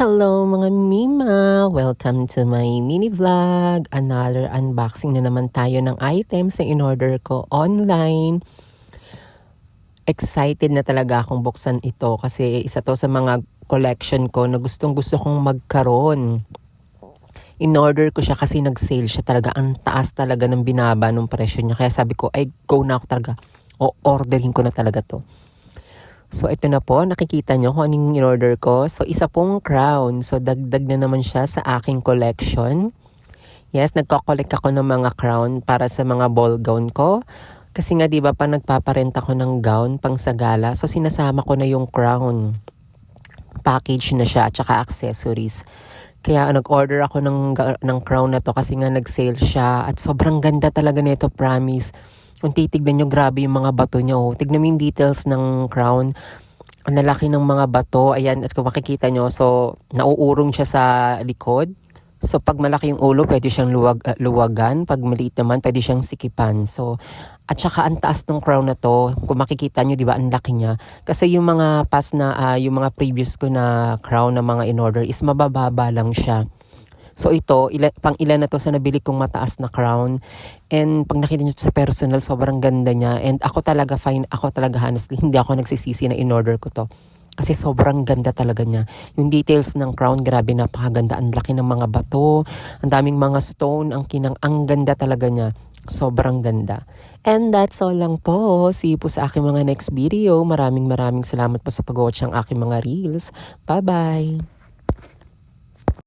Hello mga Mima! Welcome to my mini vlog. Another unboxing na naman tayo ng items na in-order ko online. Excited na talaga akong buksan ito kasi isa to sa mga collection ko na gustong gusto kong magkaroon. In-order ko siya kasi nag-sale siya talaga. Ang taas talaga ng binaba ng presyo niya. Kaya sabi ko, ay go na ako talaga. O orderin ko na talaga to. So, ito na po. Nakikita nyo kung anong in-order ko. So, isa pong crown. So, dagdag na naman siya sa aking collection. Yes, nagko-collect ako ng mga crown para sa mga ball gown ko. Kasi nga, di ba, pa nagpaparent ako ng gown pang sa gala. So, sinasama ko na yung crown. Package na siya at saka accessories. Kaya nag-order ako ng crown na to kasi nga nag-sale siya. At sobrang ganda talaga nito, promise. Kung titignan nyo, grabe yung mga bato nyo. Tignan mo yung details ng crown. Ang lalaki ng mga bato. Ayan, at kung makikita nyo, so nauurong siya sa likod. So pag malaki yung ulo, pwede siyang luwagan. Pag maliit naman, pwede siyang sikipan. So, at saka ang taas ng crown na to. Kung makikita nyo, di ba, ang laki niya. Kasi yung mga yung mga previous ko na crown na mga in-order is mabababa lang siya. So ito, pang ilan na to sa nabili kong mataas na crown. And pag nakita nyo sa personal, sobrang ganda niya. And ako talaga honestly, hindi ako nagsisisi na in-order ko to. Kasi sobrang ganda talaga niya. Yung details ng crown, grabe, napakaganda. Ang laki ng mga bato, ang daming mga stone, ang ganda talaga niya. Sobrang ganda. And that's all lang po. See you po sa aking mga next video. Maraming salamat po sa pag-watch ng aking mga reels. Bye-bye!